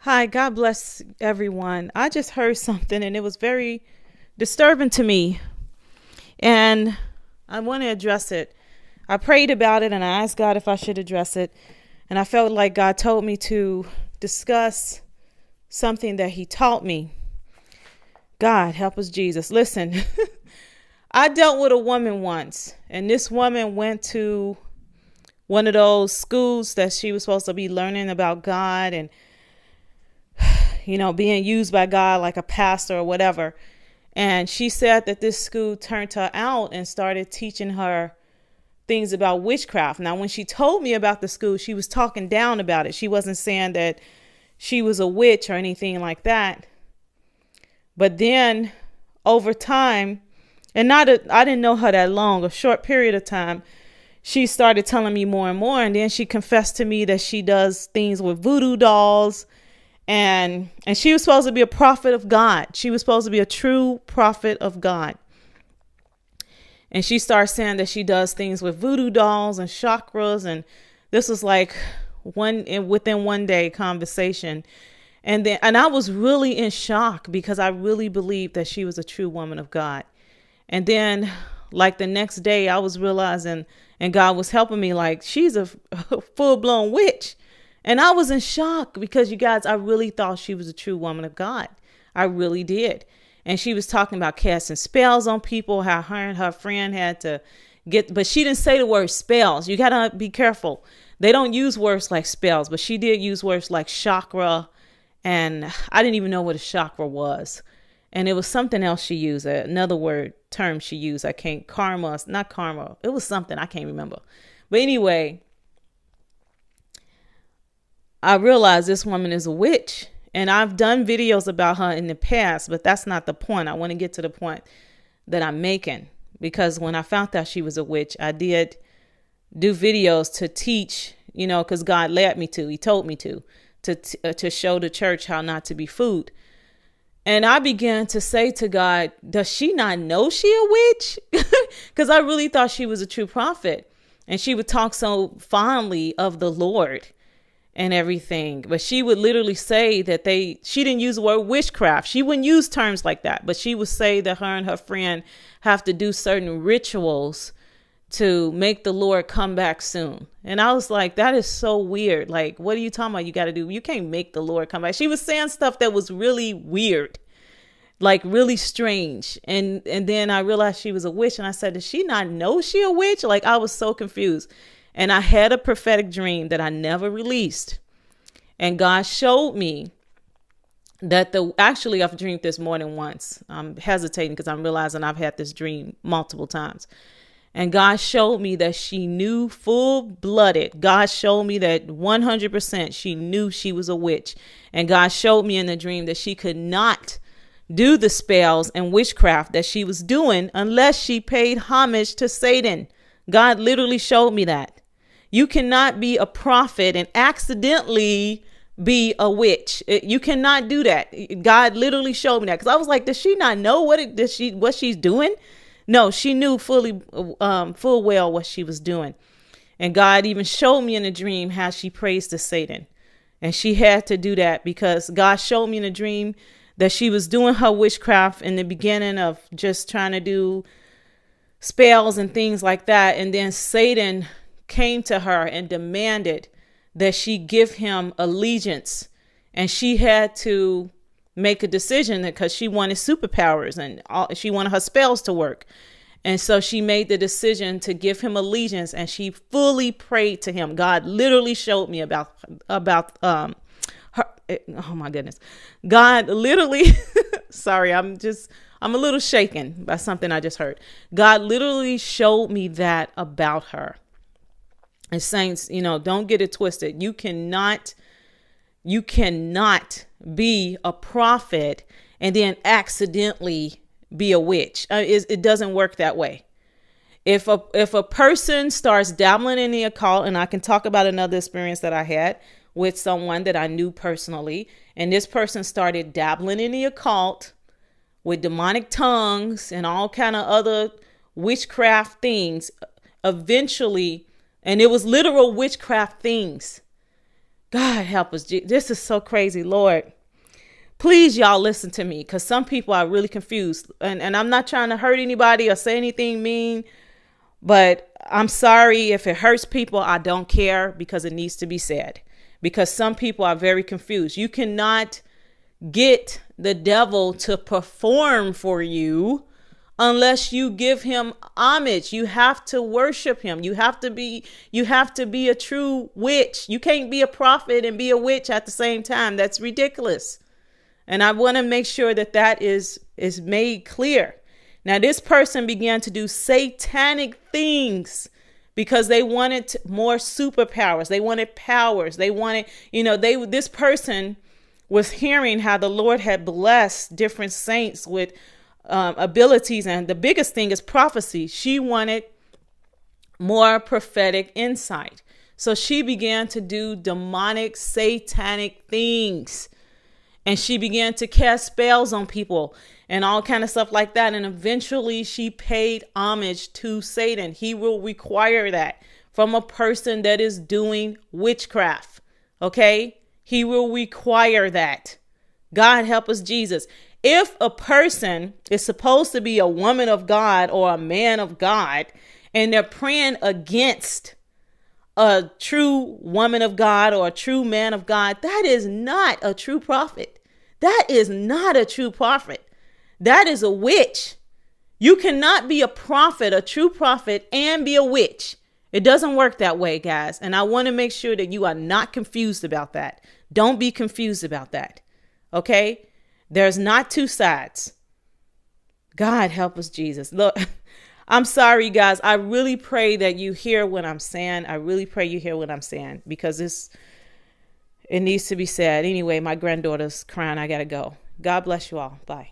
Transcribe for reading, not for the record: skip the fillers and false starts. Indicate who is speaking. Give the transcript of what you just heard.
Speaker 1: Hi, God bless everyone. I just heard something and it was very disturbing to me, and I want to address it. I prayed about it and I asked God if I should address it, and I felt like God told me to discuss something that He taught me. God help us, Jesus. Listen, I dealt with a woman once, and this woman went to one of those schools that she was supposed to be learning about God and being used by God like a pastor or whatever. And she said that this school turned her out and started teaching her things about witchcraft. Now, when she told me about the school, she was talking down about it. She wasn't saying that she was a witch or anything like that. But then over time, and I didn't know her that long, a short period of time, she started telling me more and more. And then she confessed to me that she does things with voodoo dolls. And she was supposed to be a prophet of God. She was supposed to be a true prophet of God. And she started saying that she does things with voodoo dolls and chakras. And this was like within one day conversation. And I was really in shock because I really believed that she was a true woman of God. And then like the next day I was realizing, and God was helping me, like, she's a full-blown witch. And I was in shock because, you guys, I really thought she was a true woman of God. I really did. And she was talking about casting spells on people, how her and her friend had to but she didn't say the word spells. You got to be careful. They don't use words like spells, but she did use words like chakra. And I didn't even know what a chakra was. And it was something else she used, another term she used. Not karma. It was something I can't remember. But anyway, I realized this woman is a witch, and I've done videos about her in the past, but that's not the point. I want to get to the point that I'm making, because when I found out she was a witch, I did do videos to teach, because God led me to. He told me to show the church how not to be fooled. And I began to say to God, does she not know she a witch? Because I really thought she was a true prophet, and she would talk so fondly of the Lord and everything. But she would literally say that she didn't use the word witchcraft. She wouldn't use terms like that, but she would say that her and her friend have to do certain rituals to make the Lord come back soon. And I was like, that is so weird. Like, what are you talking about? You got to do, you can't make the Lord come back. She was saying stuff that was really weird, like really strange. And then I realized she was a witch. And I said, does she not know she a witch? Like, I was so confused. And I had a prophetic dream that I never released. And God showed me that actually I've dreamed this more than once. I'm hesitating because I'm realizing I've had this dream multiple times. And God showed me that she knew full-blooded. God showed me that 100% she knew she was a witch. And God showed me in the dream that she could not do the spells and witchcraft that she was doing unless she paid homage to Satan. God literally showed me that. You cannot be a prophet and accidentally be a witch. You cannot do that. God literally showed me that, because I was like, does she not know what she's doing? No, she knew full well what she was doing. And God even showed me in a dream how she prays to Satan. And she had to do that because God showed me in a dream that she was doing her witchcraft in the beginning of just trying to do spells and things like that. And then Satan came to her and demanded that she give him allegiance. And she had to make a decision because she wanted superpowers and she wanted her spells to work. And so she made the decision to give him allegiance, and she fully prayed to him. God literally showed me about her. Oh my goodness. God literally, sorry, I'm a little shaken by something I just heard. God literally showed me that about her. And saints, don't get it twisted. You cannot be a prophet and then accidentally be a witch. It doesn't work that way. If a person starts dabbling in the occult, and I can talk about another experience that I had with someone that I knew personally, and this person started dabbling in the occult with demonic tongues and all kind of other witchcraft things, eventually, and it was literal witchcraft things. God help us. This is so crazy, Lord. Please, y'all, listen to me, because some people are really confused. And I'm not trying to hurt anybody or say anything mean, but I'm sorry if it hurts people. I don't care, because it needs to be said, because some people are very confused. You cannot get the devil to perform for you unless you give him homage. You have to worship him. You have to be a true witch. You can't be a prophet and be a witch at the same time. That's ridiculous. And I want to make sure that is made clear. Now, this person began to do satanic things because they wanted more superpowers. They wanted powers. They wanted, this person was hearing how the Lord had blessed different saints with abilities. And the biggest thing is prophecy. She wanted more prophetic insight. So she began to do demonic, satanic things. And she began to cast spells on people and all kind of stuff like that. And eventually she paid homage to Satan. He will require that from a person that is doing witchcraft. Okay? He will require that. God help us, Jesus. If a person is supposed to be a woman of God or a man of God, and they're praying against a true woman of God or a true man of God, that is not a true prophet. That is not a true prophet. That is a witch. You cannot be a prophet, a true prophet, and be a witch. It doesn't work that way, guys. And I want to make sure that you are not confused about that. Don't be confused about that. Okay? There's not two sides. God help us, Jesus. Look, I'm sorry, guys. I really pray that you hear what I'm saying. I really pray you hear what I'm saying, because it needs to be said. Anyway, my granddaughter's crying. I got to go. God bless you all. Bye.